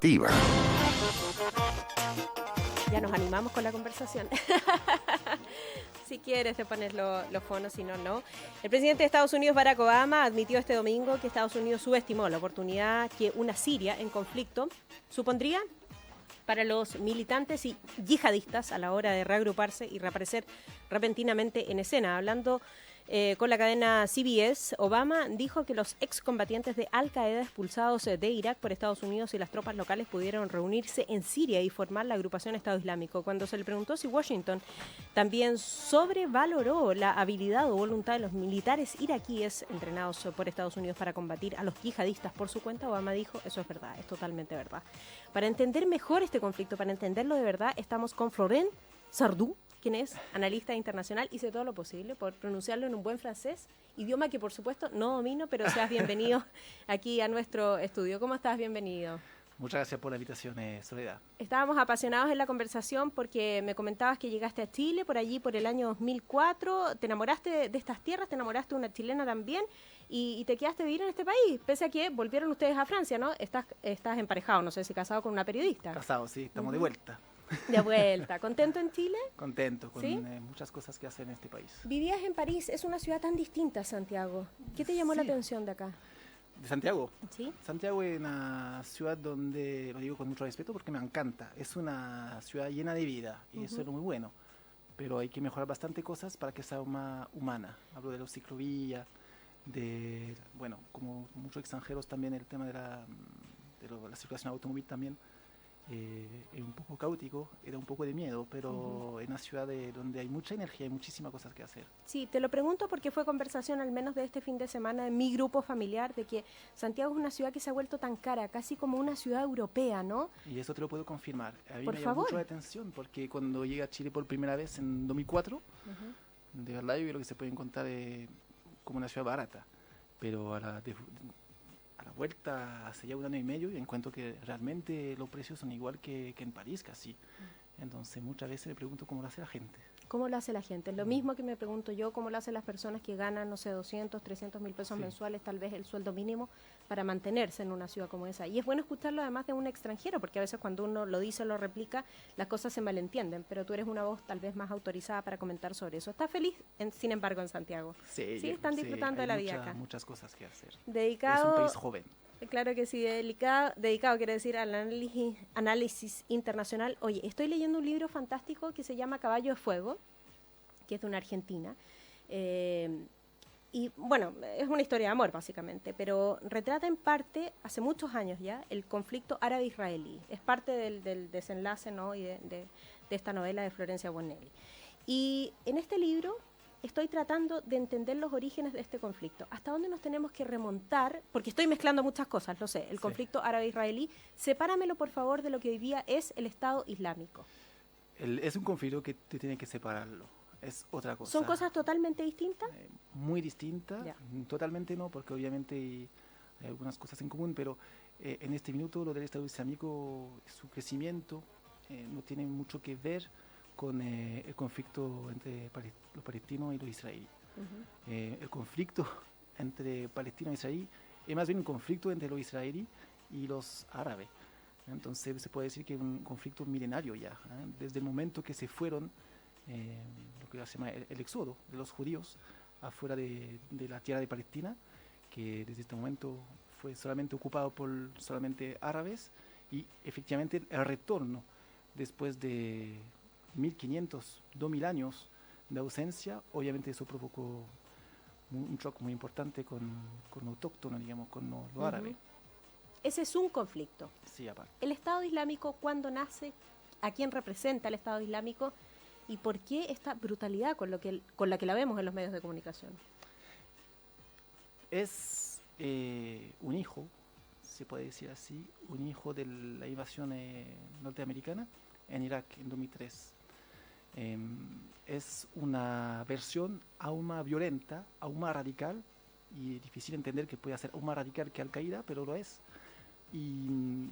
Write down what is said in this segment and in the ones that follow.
Informativa. Ya nos animamos con la conversación. Si quieres te pones los fonos, si no, no. El presidente de Estados Unidos, Barack Obama, admitió este domingo que Estados Unidos subestimó la oportunidad que una Siria en conflicto supondría para los militantes y yihadistas a la hora de reagruparse y reaparecer repentinamente en escena. Hablando con la cadena CBS, Obama dijo que los excombatientes de Al-Qaeda expulsados de Irak por Estados Unidos y las tropas locales pudieron reunirse en Siria y formar la agrupación Estado Islámico. Cuando se le preguntó si Washington también sobrevaloró la habilidad o voluntad de los militares iraquíes entrenados por Estados Unidos para combatir a los yihadistas por su cuenta, Obama dijo: eso es verdad, es totalmente verdad. Para entender mejor este conflicto, para entenderlo de verdad, estamos con Florent Sardou, quien es analista internacional, hice todo lo posible por pronunciarlo en un buen francés, idioma que por supuesto no domino, pero seas bienvenido aquí a nuestro estudio. ¿Cómo estás? Bienvenido. Muchas gracias por la invitación, Soledad. Estábamos apasionados en la conversación porque me comentabas que llegaste a Chile por allí por el año 2004, te enamoraste de estas tierras, te enamoraste de una chilena también y te quedaste a vivir en este país, pese a que volvieron ustedes a Francia, ¿no? Estás emparejado, no sé si casado con una periodista. Casado, sí, estamos de vuelta. De vuelta. ¿Contento en Chile? Contento, con ¿sí? Muchas cosas que hacer en este país. Vivías en París, es una ciudad tan distinta a Santiago. ¿Qué te llamó la atención de acá? ¿De Santiago? Sí. Santiago es una ciudad donde, lo digo con mucho respeto porque me encanta, es una ciudad llena de vida y eso es muy bueno, pero hay que mejorar bastante cosas para que sea más humana. Hablo de los ciclovías, bueno, como muchos extranjeros también el tema de la circulación automóvil también. Es un poco caótico, da un poco de miedo, pero es una ciudad donde hay mucha energía y muchísimas cosas que hacer. Sí, te lo pregunto porque fue conversación al menos de este fin de semana en mi grupo familiar de que Santiago es una ciudad que se ha vuelto tan cara, casi como una ciudad europea, ¿no? Y eso te lo puedo confirmar. A mí por me favor. llamó mucho la atención porque cuando llegué a Chile por primera vez en 2004, de verdad yo creo que se puede encontrar como una ciudad barata, pero a la vuelta hace ya un año y medio y encuentro que realmente los precios son igual que en París casi. Entonces muchas veces me pregunto cómo lo hace la gente. ¿Cómo lo hace la gente? Lo mismo que me pregunto yo, ¿cómo lo hacen las personas que ganan, no sé, 200, 300 mil pesos mensuales, tal vez el sueldo mínimo, para mantenerse en una ciudad como esa? Y es bueno escucharlo además de un extranjero, porque a veces cuando uno lo dice o lo replica, las cosas se malentienden, pero tú eres una voz tal vez más autorizada para comentar sobre eso. ¿Estás feliz, sin embargo, en Santiago? Sí, están disfrutando de la vida acá. Muchas cosas que hacer. Dedicado, es un país joven. Claro que sí, dedicado quiere decir al análisis internacional. Oye, estoy leyendo un libro fantástico que se llama Caballo de Fuego, que es de una argentina, y bueno, es una historia de amor básicamente, pero retrata en parte, hace muchos años ya, el conflicto árabe-israelí. Es parte del desenlace, ¿no? y de esta novela de Florencia Bonelli. Y en este libro estoy tratando de entender los orígenes de este conflicto. ¿Hasta dónde nos tenemos que remontar? Porque estoy mezclando muchas cosas, lo sé. El conflicto árabe-israelí. Sepáramelo, por favor, de lo que hoy día es el Estado Islámico. Es un conflicto que te tiene que separarlo. Es otra cosa. ¿Son cosas totalmente distintas? Muy distintas. Totalmente no, porque obviamente hay algunas cosas en común, pero en este minuto lo del Estado Islámico, su crecimiento no tiene mucho que ver con el conflicto entre los palestinos y los israelíes. El conflicto entre palestinos e israelíes es más bien un conflicto entre los israelíes y los árabes. Entonces se puede decir que es un conflicto milenario ya, desde el momento que se fueron, lo que se llama el éxodo de los judíos afuera de la tierra de Palestina, que desde este momento fue solamente ocupado por solamente árabes, y efectivamente el retorno después de 1500, 2000 años de ausencia, obviamente eso provocó un shock muy importante con lo autóctono, digamos, con lo árabe. Ese es un conflicto. Sí, aparte. ¿El Estado Islámico cuándo nace? ¿A quién representa el Estado Islámico? ¿Y por qué esta brutalidad con la que la vemos en los medios de comunicación? Es un hijo, se puede decir así, un hijo de la invasión norteamericana en Irak en 2003. Es una versión aún más violenta, aún más radical, y difícil entender que pueda ser aún más radical que Al-Qaeda, pero lo es. Y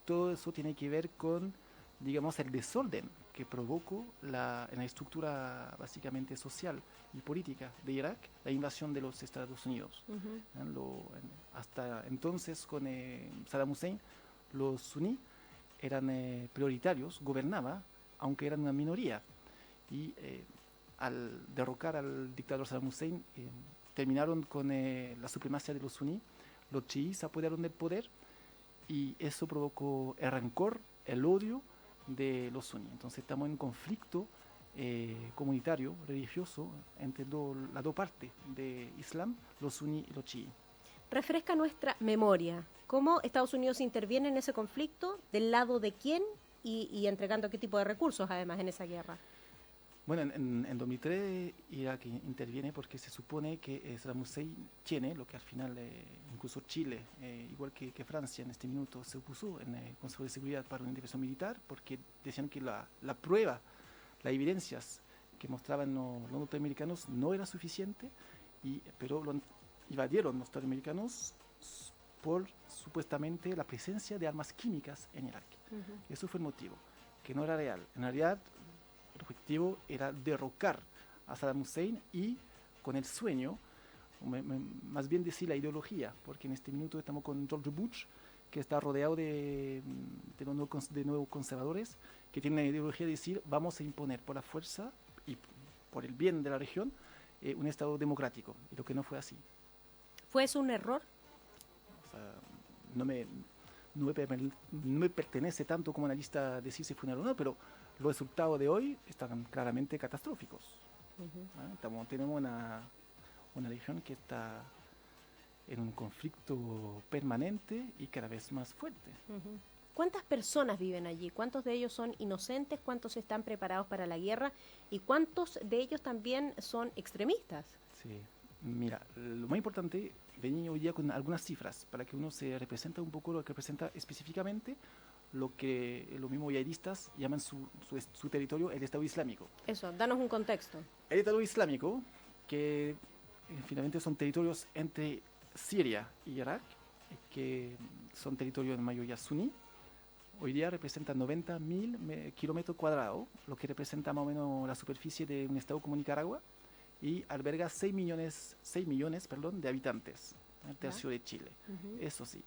todo eso tiene que ver con, digamos, el desorden que provocó en la estructura básicamente social y política de Irak, la invasión de los Estados Unidos. Hasta entonces, con Saddam Hussein, los suní eran prioritarios, gobernaba, aunque eran una minoría. Y al derrocar al dictador Saddam Hussein, terminaron con la supremacía de los suní, los chiíes se apoderaron del poder y eso provocó el rencor, el odio de los suní. Entonces estamos en un conflicto comunitario, religioso, entre las dos partes de Islam, los suní y los chiíes. Refresca nuestra memoria. ¿Cómo Estados Unidos interviene en ese conflicto? ¿Del lado de quién? Y entregando qué tipo de recursos, además, en esa guerra. Bueno, en 2003 Irak interviene porque se supone que Saddam Hussein tiene, lo que al final incluso Chile, igual que Francia en este minuto, se opuso en el Consejo de Seguridad para una intervención militar, porque decían que la prueba, las evidencias que mostraban los norteamericanos no era suficiente, pero lo invadieron los norteamericanos por supuestamente la presencia de armas químicas en Irak. Uh-huh. Eso fue el motivo, que no era real. En realidad, el objetivo era derrocar a Saddam Hussein y con el sueño, más bien decir la ideología, porque en este minuto estamos con George Bush, que está rodeado de nuevos conservadores, que tienen la ideología de decir vamos a imponer por la fuerza y por el bien de la región un Estado democrático, y lo que no fue así. ¿Fue eso un error? O sea, no me pertenece tanto como analista decir si fue un error o no, pero los resultados de hoy están claramente catastróficos. Uh-huh. Tenemos una región que está en un conflicto permanente y cada vez más fuerte. Uh-huh. ¿Cuántas personas viven allí? ¿Cuántos de ellos son inocentes? ¿Cuántos están preparados para la guerra? ¿Y cuántos de ellos también son extremistas? Sí, mira, lo más importante, venía hoy día con algunas cifras para que uno se represente un poco lo que representa específicamente lo que los mismos yihadistas llaman su territorio el Estado Islámico. Eso, danos un contexto. El Estado Islámico, que finalmente son territorios entre Siria y Irak, que son territorios de mayoría suní, hoy día representan 90.000 kilómetros cuadrados, lo que representa más o menos la superficie de un estado como Nicaragua, y alberga 6 millones de habitantes, el tercio de Chile. Uh-huh. Eso sí.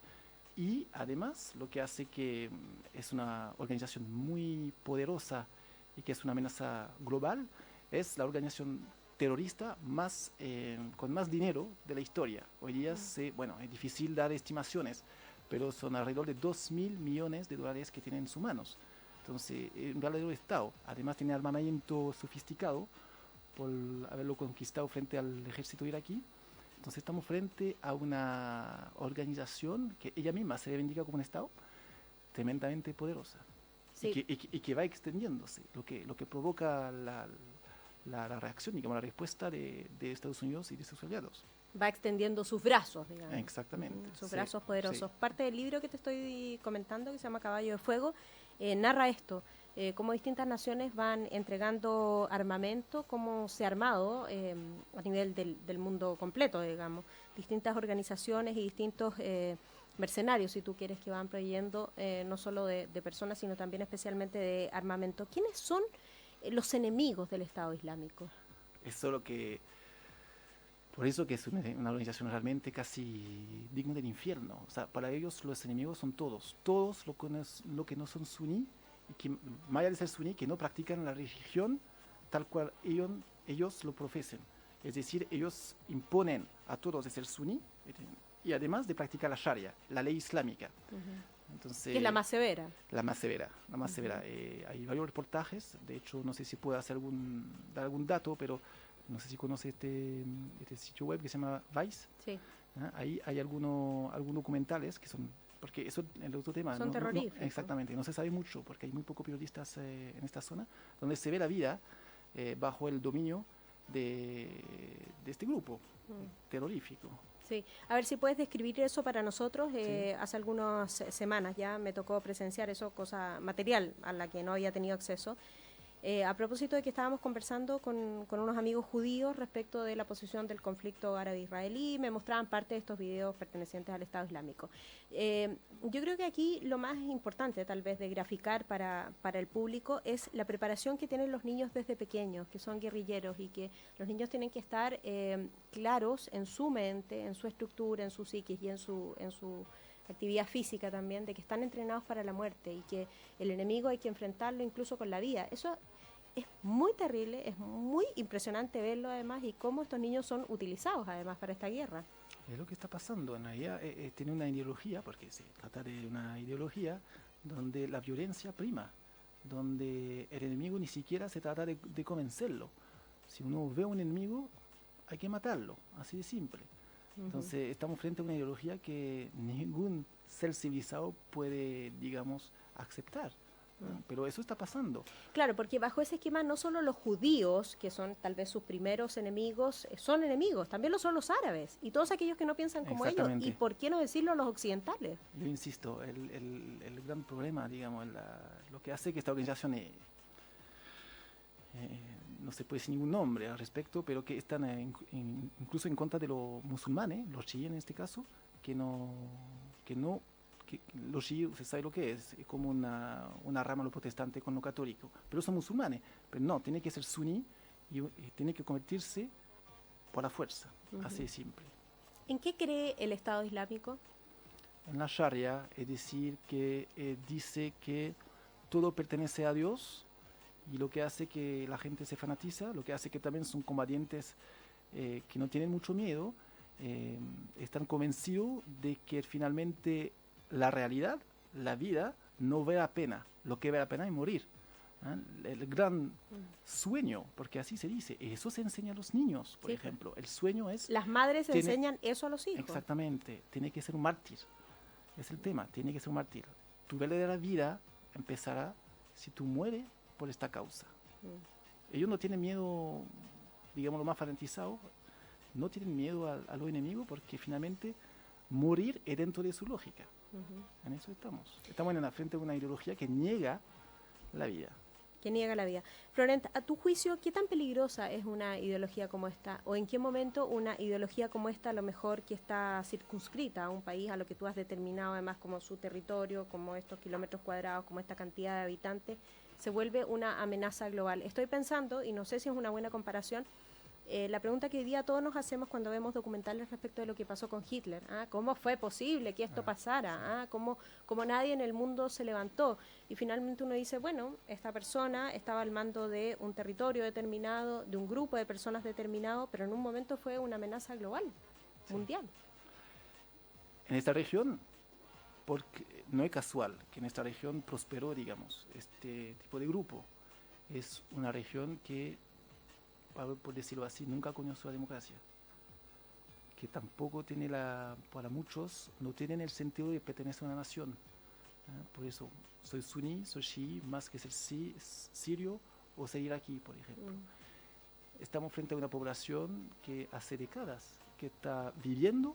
Y además, lo que hace que es una organización muy poderosa y que es una amenaza global, es la organización terrorista con más dinero de la historia. Hoy día, es difícil dar estimaciones, pero son alrededor de 2.000 millones de dólares que tienen en sus manos. Entonces, un verdadero Estado. Además, tiene armamento sofisticado por haberlo conquistado frente al ejército iraquí. Entonces estamos frente a una organización que ella misma se reivindica como un Estado tremendamente poderosa. Sí. y que va extendiéndose, lo que provoca la reacción, digamos, la respuesta de Estados Unidos y de sus aliados. Va extendiendo sus brazos, digamos. Exactamente. Sus brazos poderosos. Sí. Parte del libro que te estoy comentando, que se llama Caballo de Fuego, narra esto. Cómo distintas naciones van entregando armamento, cómo se ha armado a nivel del mundo completo, digamos. Distintas organizaciones y distintos mercenarios, si tú quieres, que van proveyendo no solo de personas, sino también especialmente de armamento. ¿Quiénes son los enemigos del Estado Islámico? Por eso que es una organización realmente casi digna del infierno. O sea, para ellos los enemigos son todos lo que no son suní, y que más allá de ser suní, que no practican la religión tal cual ellos lo profesen. Es decir, ellos imponen a todos de ser suní y además de practicar la sharia, la ley islámica. Uh-huh. Entonces, que es la más severa. La más severa. Hay varios reportajes, de hecho no sé si puedo dar algún dato, pero no sé si conoce este sitio web que se llama Vice. Sí. Ahí hay algunos documentales que son, porque eso es el otro tema. Son terroríficos. Exactamente, no se sabe mucho porque hay muy pocos periodistas en esta zona, donde se ve la vida bajo el dominio de este grupo terrorífico. Sí, a ver si puedes describir eso para nosotros. Sí. Hace algunas semanas ya me tocó presenciar eso, cosa material a la que no había tenido acceso. A propósito de que estábamos conversando con unos amigos judíos respecto de la posición del conflicto árabe-israelí, me mostraban parte de estos videos pertenecientes al Estado Islámico. Yo creo que aquí lo más importante tal vez de graficar para el público es la preparación que tienen los niños desde pequeños, que son guerrilleros, y que los niños tienen que estar claros en su mente, en su estructura, en su psiquis y en su actividad física también, de que están entrenados para la muerte y que el enemigo hay que enfrentarlo incluso con la vida. Eso es muy terrible, es muy impresionante verlo además y cómo estos niños son utilizados además para esta guerra. Es lo que está pasando. En realidad tiene una ideología, porque se trata de una ideología donde la violencia prima, donde el enemigo ni siquiera se trata de convencerlo. Si uno ve a un enemigo, hay que matarlo, así de simple. Entonces estamos frente a una ideología que ningún ser civilizado puede, digamos, aceptar. Pero eso está pasando. Claro, porque bajo ese esquema no solo los judíos, que son tal vez sus primeros enemigos, son enemigos, también lo son los árabes y todos aquellos que no piensan como ellos. ¿Y por qué no decirlo los occidentales? Yo insisto, el gran problema, digamos, lo que hace que esta organización no se puede decir ningún nombre al respecto, pero que están incluso en contra de los musulmanes, los chiíes en este caso, que los chiíes, se sabe lo que es como una rama lo protestante con lo católico, pero son musulmanes, pero no, tiene que ser suní y tiene que convertirse por la fuerza, así de simple. ¿En qué cree el Estado Islámico? En la Sharia, es decir, que dice que todo pertenece a Dios, y lo que hace que la gente se fanatiza, lo que hace que también son combatientes que no tienen mucho miedo, están convencidos de que finalmente la realidad, la vida, no vale la pena. Lo que vale la pena es morir. El gran sueño, porque así se dice, eso se enseña a los niños, por ejemplo. El sueño es... Las madres enseñan eso a los hijos. Exactamente, tiene que ser un mártir. Es el tema, tiene que ser un mártir. Tu verdadera vida empezará si tú mueres por esta causa. Ellos no tienen miedo, digamos, lo más fanatizado, no tienen miedo a los enemigos porque finalmente morir es dentro de su lógica. En eso estamos. Estamos en la frente de una ideología que niega la vida. Que niega la vida. Florent, a tu juicio, ¿qué tan peligrosa es una ideología como esta? ¿O en qué momento una ideología como esta, a lo mejor que está circunscrita a un país, a lo que tú has determinado además como su territorio, como estos kilómetros cuadrados, como esta cantidad de habitantes, se vuelve una amenaza global? Estoy pensando, y no sé si es una buena comparación, la pregunta que hoy día todos nos hacemos cuando vemos documentales respecto de lo que pasó con Hitler. ¿Cómo fue posible que esto pasara? ¿Cómo nadie en el mundo se levantó? Y finalmente uno dice, bueno, esta persona estaba al mando de un territorio determinado, de un grupo de personas determinado, pero en un momento fue una amenaza global, mundial. En esta región, porque no es casual que en esta región prosperó, digamos, este tipo de grupo. Es una región que, por decirlo así, nunca conoció la democracia, que tampoco tiene para muchos no tienen el sentido de pertenecer a una nación. Por eso soy suní, soy chií, más que ser sirio o ser iraquí, por ejemplo. Estamos frente a una población que hace décadas que está viviendo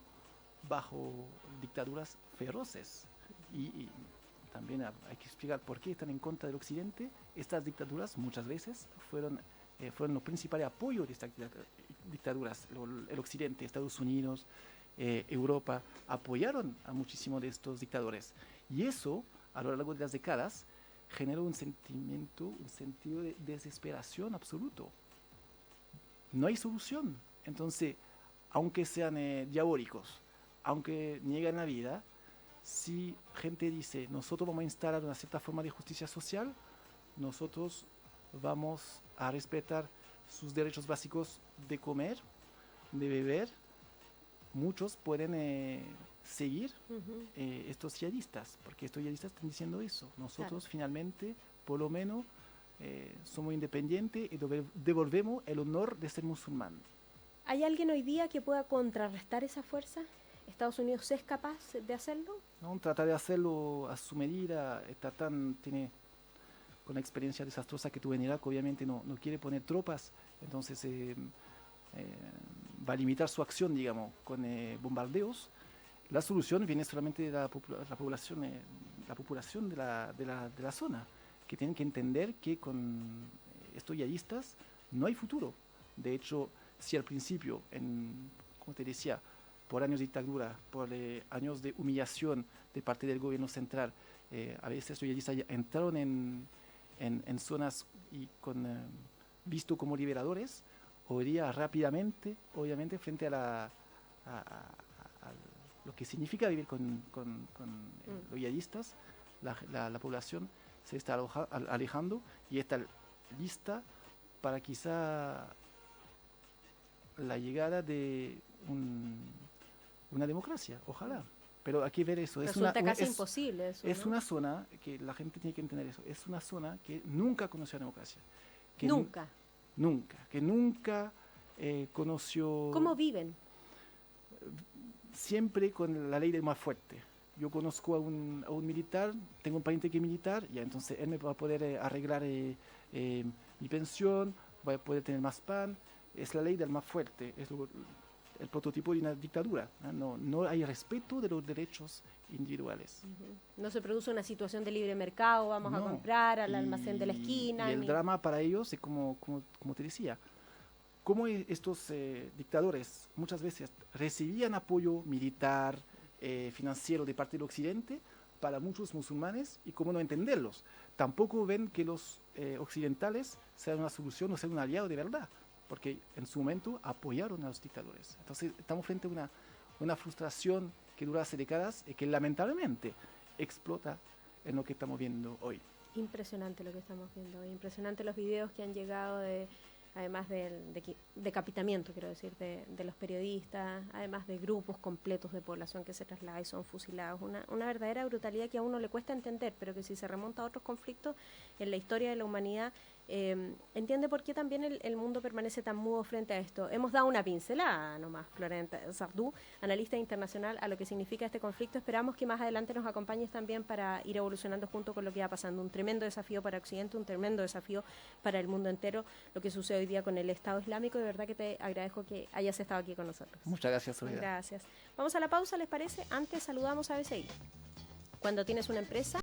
bajo dictaduras feroces y también hay que explicar por qué están en contra del occidente. Estas dictaduras muchas veces fueron los principales apoyos de estas dictaduras. El occidente, Estados Unidos, Europa, apoyaron a muchísimos de estos dictadores. Y eso, a lo largo de las décadas, generó un sentido de desesperación absoluto. No hay solución. Entonces, aunque sean diabólicos, aunque niegan la vida, si gente dice, nosotros vamos a instalar una cierta forma de justicia social, nosotros vamos a respetar sus derechos básicos de comer, de beber, muchos pueden seguir estos yihadistas, porque estos yihadistas están diciendo eso. Nosotros finalmente, por lo menos, somos independientes y devolvemos el honor de ser musulmán. ¿Hay alguien hoy día que pueda contrarrestar esa fuerza? ¿Estados Unidos es capaz de hacerlo? No, trata de hacerlo a su medida. Tiene con la experiencia desastrosa que tuvo en Irak, obviamente no quiere poner tropas, entonces va a limitar su acción, digamos, con bombardeos. La solución viene solamente de la población de la zona, que tienen que entender que con estos yihadistas no hay futuro. De hecho, si al principio, como te decía, por años de dictadura, por años de humillación de parte del gobierno central, a veces estos yihadistas entraron en zonas y visto como liberadores, hoy día rápidamente, obviamente, frente a lo que significa vivir con los yihadistas, la población se está alejando y está lista para quizá la llegada de una democracia, ojalá. Pero hay que ver eso. Resulta casi imposible eso, es ¿no? una zona, que la gente tiene que entender eso, es una zona que nunca conoció la democracia. Nunca. Que nunca conoció... ¿Cómo viven? Siempre con la ley del más fuerte. Yo conozco a un militar, tengo un pariente que es militar, y entonces él me va a poder arreglar mi pensión, voy a poder tener más pan. Es la ley del más fuerte, es el prototipo de una dictadura. No hay respeto de los derechos individuales. No se produce una situación de libre mercado, vamos a comprar al almacén de la esquina. Y el drama para ellos es como te decía, cómo estos dictadores muchas veces recibían apoyo militar, financiero de parte del occidente para muchos musulmanes y cómo no entenderlos. Tampoco ven que los occidentales sean una solución o sean un aliado de verdad, porque en su momento apoyaron a los dictadores. Entonces estamos frente a una frustración que dura hace décadas y que lamentablemente explota en lo que estamos viendo hoy. Impresionante lo que estamos viendo hoy, impresionante los videos que han llegado además del decapitamiento, quiero decir, de los periodistas, además de grupos completos de población que se traslada y son fusilados. Una verdadera brutalidad que a uno le cuesta entender, pero que si se remonta a otros conflictos en la historia de la humanidad, entiende por qué también el mundo permanece tan mudo frente a esto. Hemos dado una pincelada nomás, Florenta Sardú, analista internacional, a lo que significa este conflicto. Esperamos que más adelante nos acompañes también para ir evolucionando junto con lo que va pasando. Un tremendo desafío para Occidente, un tremendo desafío para el mundo entero, lo que sucede hoy día con el Estado Islámico. De verdad que te agradezco que hayas estado aquí con nosotros. Muchas gracias, Soledad. Gracias. Vamos a la pausa, ¿les parece? Antes saludamos a BCI. Cuando tienes una empresa,